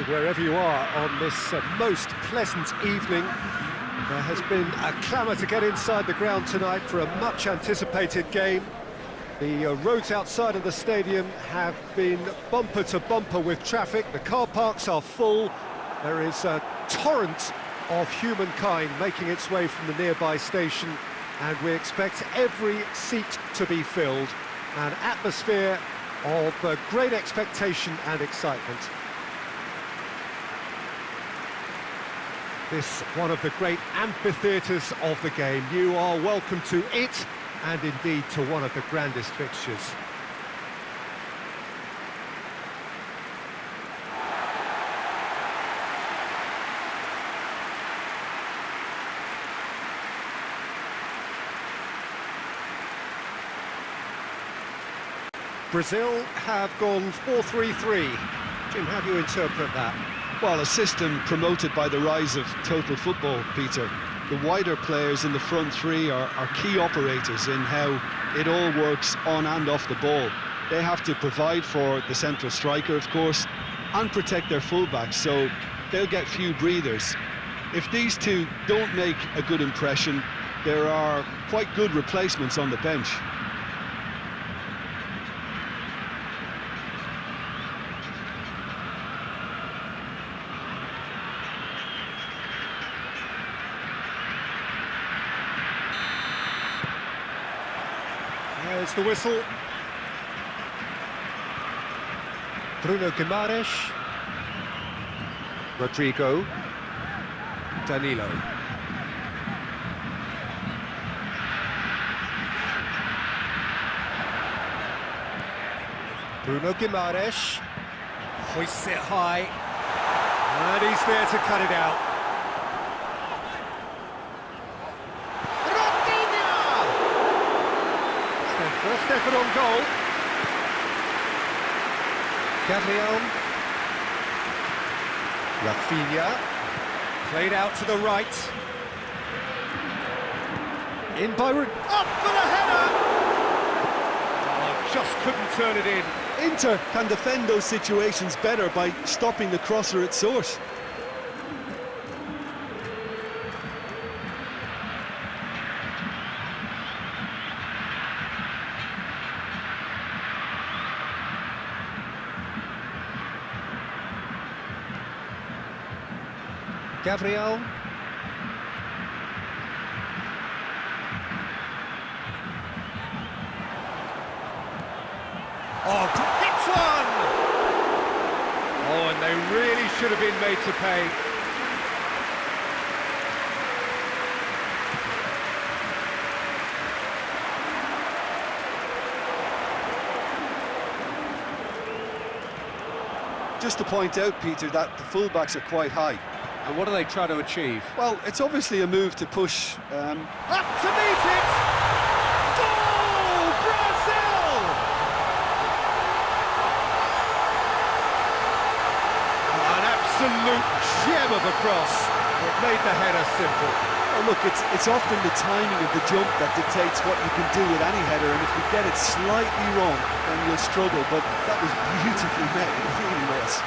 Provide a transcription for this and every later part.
wherever you are on this most pleasant evening. There has been a clamour to get inside the ground tonight for a much-anticipated game. The roads outside of the stadium have been bumper to bumper with traffic. The car parks are full. There is a torrent of humankind making its way from the nearby station, and we expect every seat to be filled. An atmosphere of great expectation and excitement. This one of the great amphitheatres of the game. You are welcome to it, and indeed to one of the grandest fixtures. Brazil have gone 4-3-3. Jim, how do you interpret that? Well, a system promoted by the rise of total football, Peter. The wider players in the front three are key operators in how it all works on and off the ball. They have to provide for the central striker, of course, and protect their fullbacks, so they'll get few breathers. If these two don't make a good impression, there are quite good replacements on the bench. There's the whistle. Bruno Guimaraes. Rodrigo. Danilo. Bruno Guimaraes. Hoists it high. And he's there to cut it out. First effort on goal. Gabriel. Rafinha. Played out to the right. In by... Up for the header! Oh, just couldn't turn it in. Inter can defend those situations better by stopping the crosser at source. Gabriel. Oh, hits one! Oh, and they really should have been made to pay. Just to point out, Peter, that the fullbacks are quite high. And what do they try to achieve? Well, it's obviously a move to push... Up to meet it! Goal! Brazil! Oh, an absolute gem of a cross. It made the header simple. Oh, look, it's often the timing of the jump that dictates what you can do with any header, and if you get it slightly wrong, then you'll struggle, but that was beautifully made, it really was.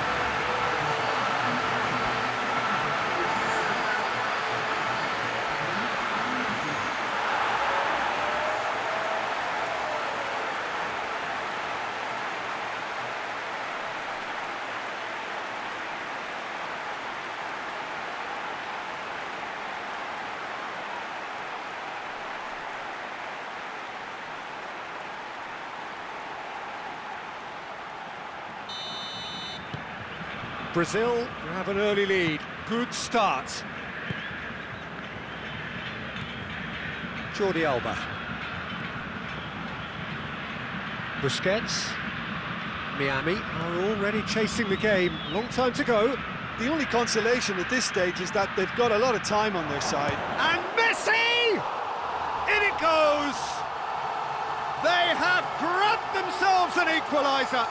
Brazil have an early lead. Good start. Jordi Alba. Busquets. Miami are already chasing the game. Long time to go. The only consolation at this stage is that they've got a lot of time on their side. And Messi! In it goes! They have grabbed themselves an equaliser.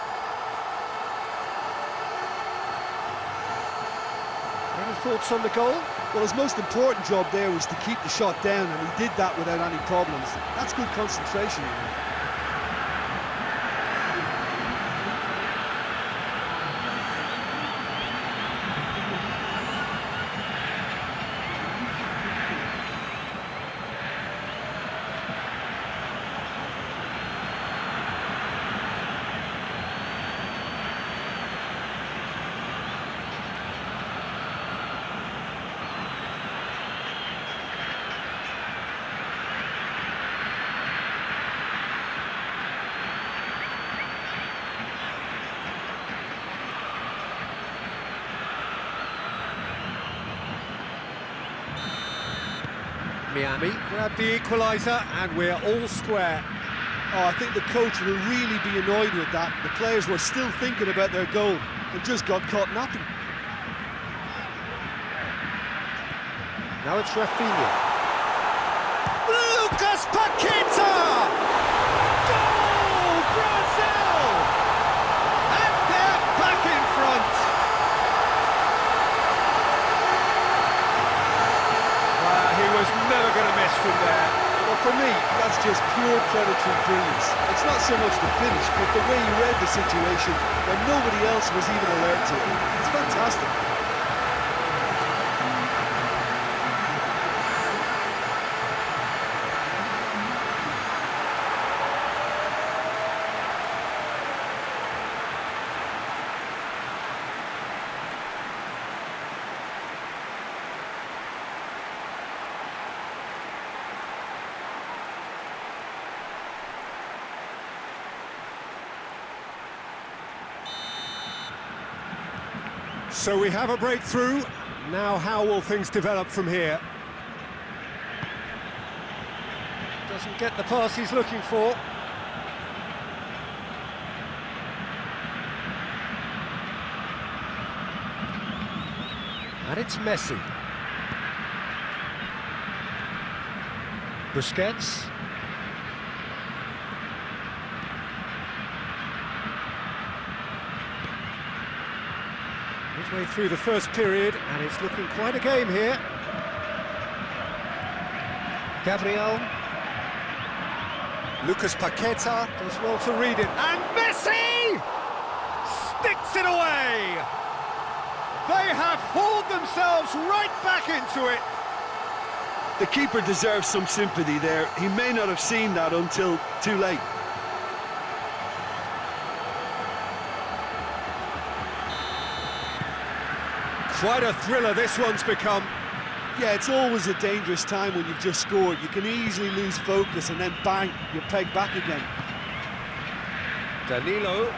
Any thoughts on the goal? Well, his most important job there was to keep the shot down, and he did that without any problems. That's good concentration. Miami grabbed the equaliser, and we're all square. Oh, I think the coach will really be annoyed with that. The players were still thinking about their goal and just got caught napping. Now it's Rafinha. Lucas Paqueta! Goal, Brazil! And they're back in front. He was never going to miss from there. Well, for me, that's just pure predatory brilliance. It's not so much the finish, but the way he read the situation when nobody else was even alert to it. It's fantastic. So we have a breakthrough. Now how will things develop from here? Doesn't get the pass he's looking for. And it's Messi. Busquets. Midway through the first period, and it's looking quite a game here. Gabriel. Lucas Paqueta does well to read it. And Messi! Sticks it away! They have hauled themselves right back into it. The keeper deserves some sympathy there. He may not have seen that until too late. Quite a thriller this one's become. Yeah, it's always a dangerous time when you've just scored. You can easily lose focus and then bang, you're pegged back again. Danilo.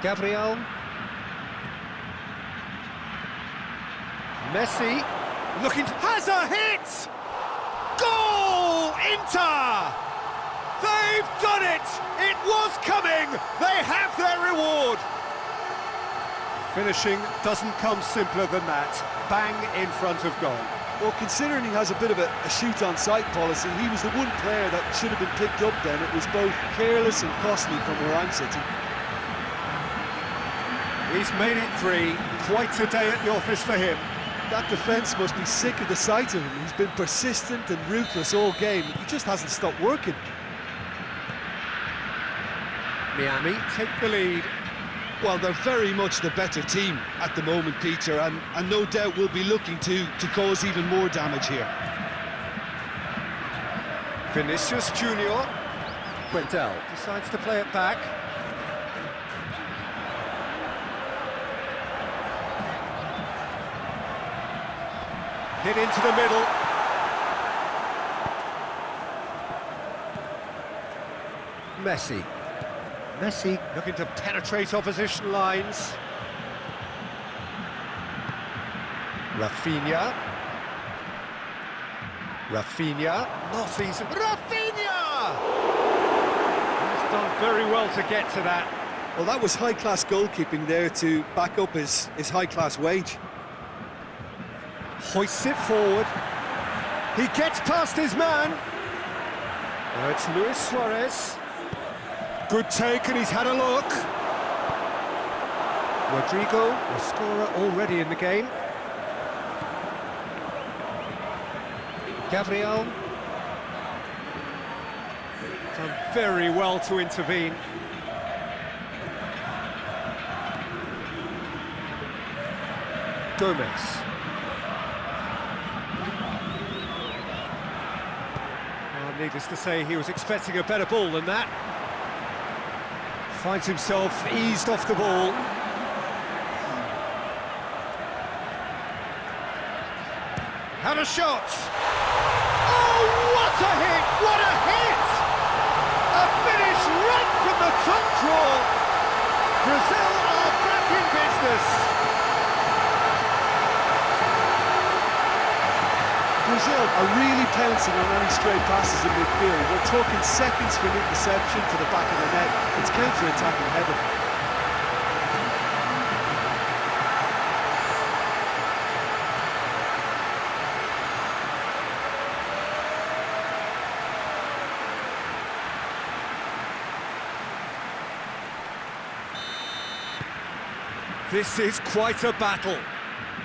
Gabriel. Messi. Looking to... Has a hit! Goal! Inter! They've done it! It was coming! They have their reward! Finishing doesn't come simpler than that. Bang in front of goal. Well, considering he has a bit of a shoot-on-sight policy, he was the one player that should have been picked up then. It was both careless and costly from where I'm sitting. He's made it 3. Quite a day at the office for him. That defence must be sick of the sight of him. He's been persistent and ruthless all game. He just hasn't stopped working. Miami take the lead. Well, they're very much the better team at the moment, Peter, and no doubt will be looking to cause even more damage here. Vinicius Junior. Quintel decides to play it back. Hit into the middle. Messi. Messi looking to penetrate opposition lines. Rafinha. Rafinha. Not easy. Rafinha! He's done very well to get to that. Well, that was high-class goalkeeping there to back up his high-class wage. Hoists it forward. He gets past his man. Now it's Luis Suarez. Good take, and he's had a look. Rodrigo, the scorer already in the game. Gabriel. Done very well to intervene. Gomez. Well, needless to say, he was expecting a better ball than that. Finds himself eased off the ball. Had a shot! Oh, what a hit! What a hit! A finish right from the top draw! Brazil are back in business! are really pouncing on any stray passes in midfield. We're talking seconds from interception to the back of the net. It's counter-attacking heaven. This is quite a battle.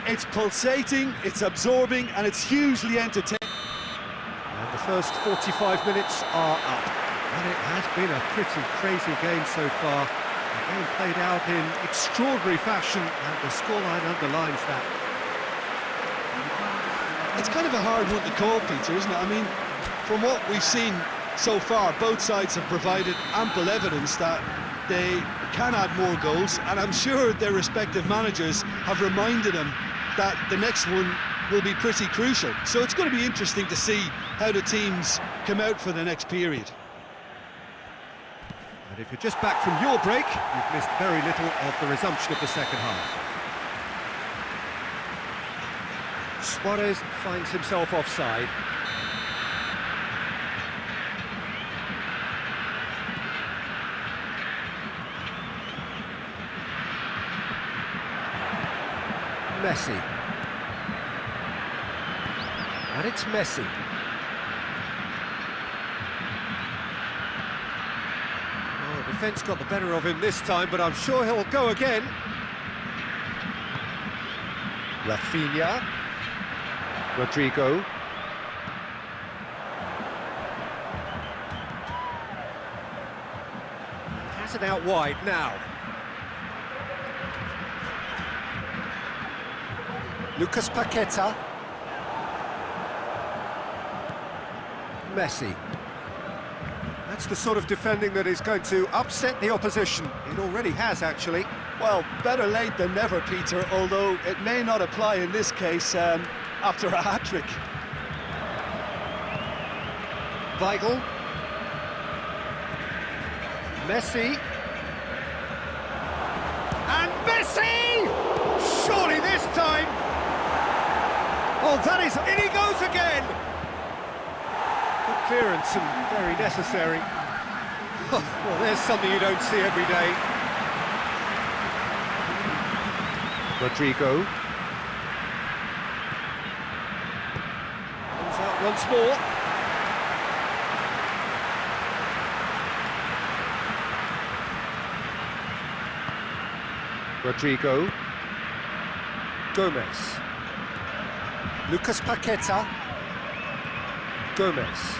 It's pulsating, it's absorbing, and it's hugely entertaining. And the first 45 minutes are up. And it has been a pretty crazy game so far. The game played out in extraordinary fashion, and the scoreline underlines that. It's kind of a hard one to call, Peter, isn't it? I mean, from what we've seen so far, both sides have provided ample evidence that they can add more goals, and I'm sure their respective managers have reminded them that the next one will be pretty crucial. So it's going to be interesting to see how the teams come out for the next period. And if you're just back from your break, you've missed very little of the resumption of the second half. Suarez finds himself offside. Messi. And it's Messi. Oh, the defence got the better of him this time, but I'm sure he'll go again. Rafinha. Rodrigo. Has it out wide now. Lucas Paqueta. Messi. That's the sort of defending that is going to upset the opposition. It already has, actually. Well, better late than never, Peter, although it may not apply in this case after a hat-trick. Weigl. Messi. And Messi! Surely this time! Oh, that is... In he goes again! Good clearance and very necessary. Well, there's something you don't see every day. Rodrigo. Comes out once more. Rodrigo. Gomez. Lucas Paqueta. Gomez.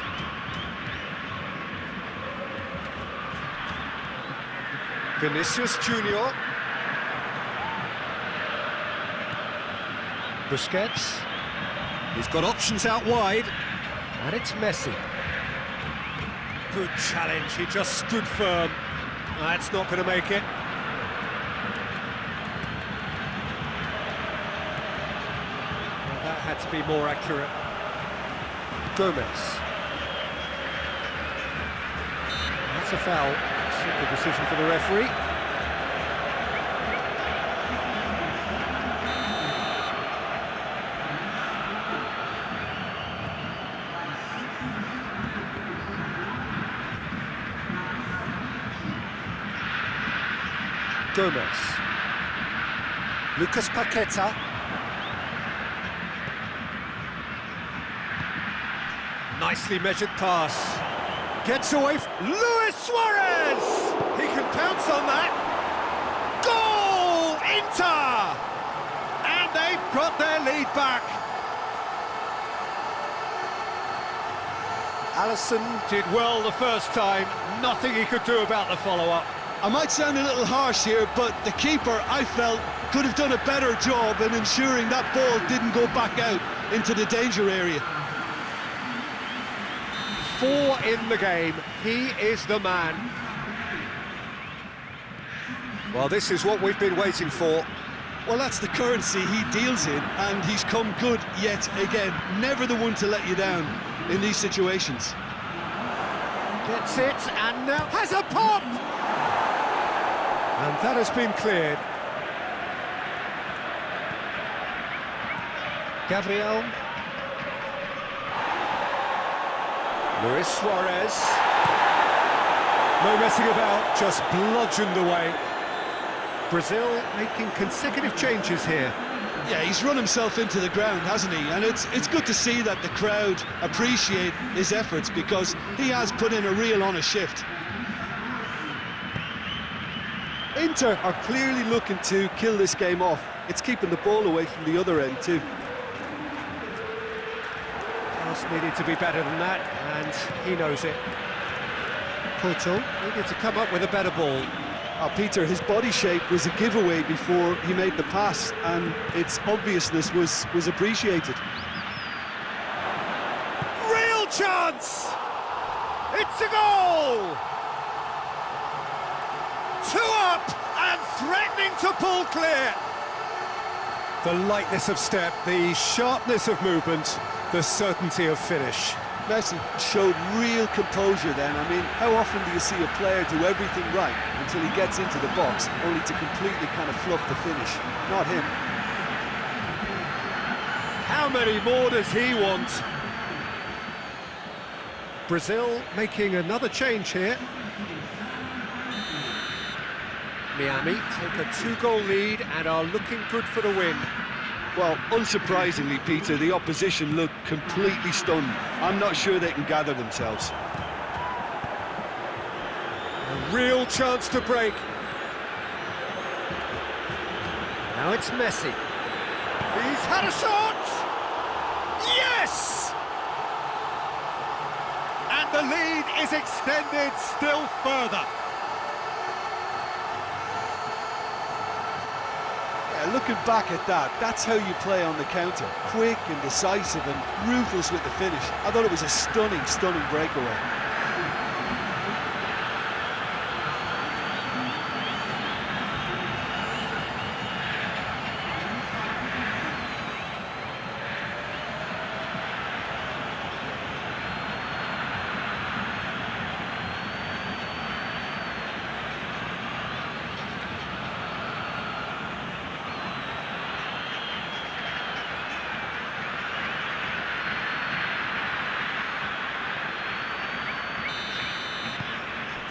Vinicius Junior. Busquets. He's got options out wide. And it's Messi. Good challenge, he just stood firm. That's not going to make it. That had to be more accurate. Gomez. That's a foul. Simple decision for the referee. Gomez. Lucas Paqueta. Nicely measured pass. Gets away. Luis Suarez! He can pounce on that. Goal! Inter! And they've got their lead back. Alisson did well the first time. Nothing he could do about the follow-up. I might sound a little harsh here, but the keeper, I felt, could have done a better job in ensuring that ball didn't go back out into the danger area. 4 in the game. He is the man. Well, this is what we've been waiting for. Well, that's the currency he deals in, and he's come good yet again. Never the one to let you down in these situations. Gets it, and now has a pop! And that has been cleared. Gabriel. Luis Suarez. No messing about, just bludgeoned away. Brazil making consecutive changes here. Yeah, he's run himself into the ground, hasn't he? And it's good to see that the crowd appreciate his efforts, because he has put in a real honest shift. Inter are clearly looking to kill this game off. It's keeping the ball away from the other end too. Just needed to be better than that, and he knows it. Porto needed to come up with a better ball. Oh, Peter, his body shape was a giveaway before he made the pass, and its obviousness was appreciated. Real chance! It's a goal! 2 up and threatening to pull clear. The lightness of step, the sharpness of movement, the certainty of finish. Messi showed real composure then. I mean, how often do you see a player do everything right until he gets into the box, only to completely kind of fluff the finish? Not him. How many more does he want? Brazil making another change here. Miami take a 2-goal lead and are looking good for the win. Well, unsurprisingly, Peter, the opposition look completely stunned. I'm not sure they can gather themselves. A real chance to break. Now it's Messi. He's had a shot! Yes! And the lead is extended still further. Looking back at that, that's how you play on the counter. Quick and decisive and ruthless with the finish. I thought it was a stunning, stunning breakaway.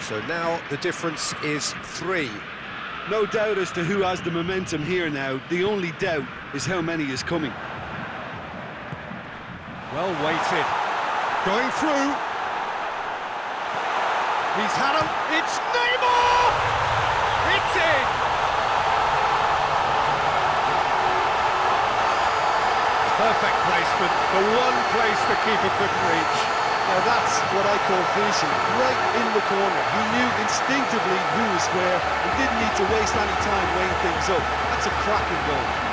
So now the difference is 3. No doubt as to who has the momentum here now. The only doubt is how many is coming. Well weighted. Going through. He's had him. It's Neymar! It's in! Perfect placement. The one place the keeper couldn't reach. Now that's what I call finishing, right in the corner. He knew instinctively who was where and didn't need to waste any time weighing things up. That's a cracking goal.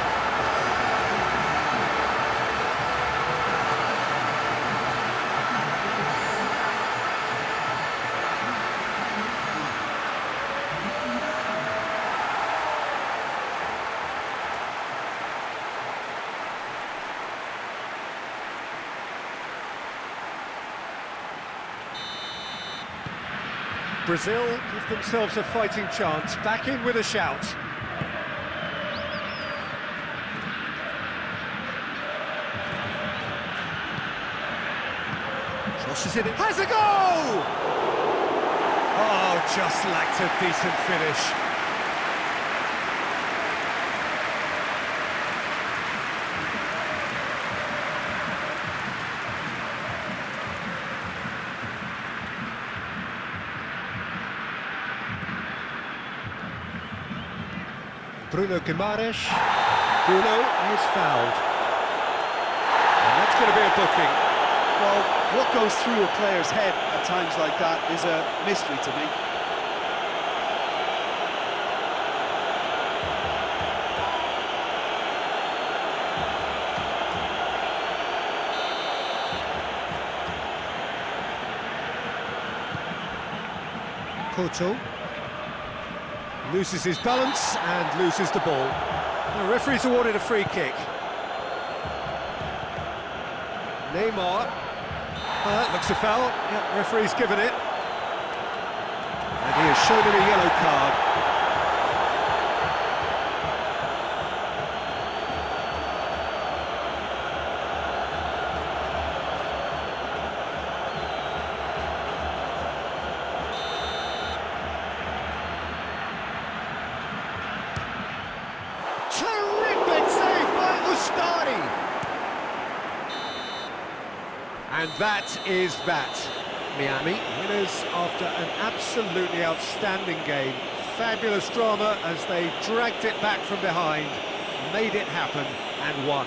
Brazil give themselves a fighting chance, back in with a shout. Crosses it, has a goal! Oh, just lacked a decent finish. Bruno Guimaraes. Bruno is fouled. And that's going to be a booking. Well, what goes through a player's head at times like that is a mystery to me. Porto loses his balance and loses the ball. The referee's awarded a free kick. Neymar. That looks a foul. Yep, referee's given it. And he has shown him a yellow card. Miami. And that is that. Miami, winners after an absolutely outstanding game. Fabulous drama as they dragged it back from behind, made it happen and won.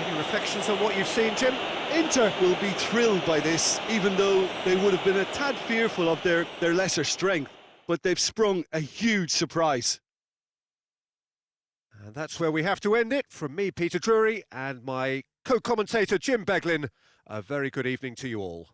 Any reflections on what you've seen, Jim? Inter will be thrilled by this, even though they would have been a tad fearful of their lesser strength, but they've sprung a huge surprise. And that's where we have to end it. From me, Peter Drury, and my co-commentator, Jim Beglin, a very good evening to you all.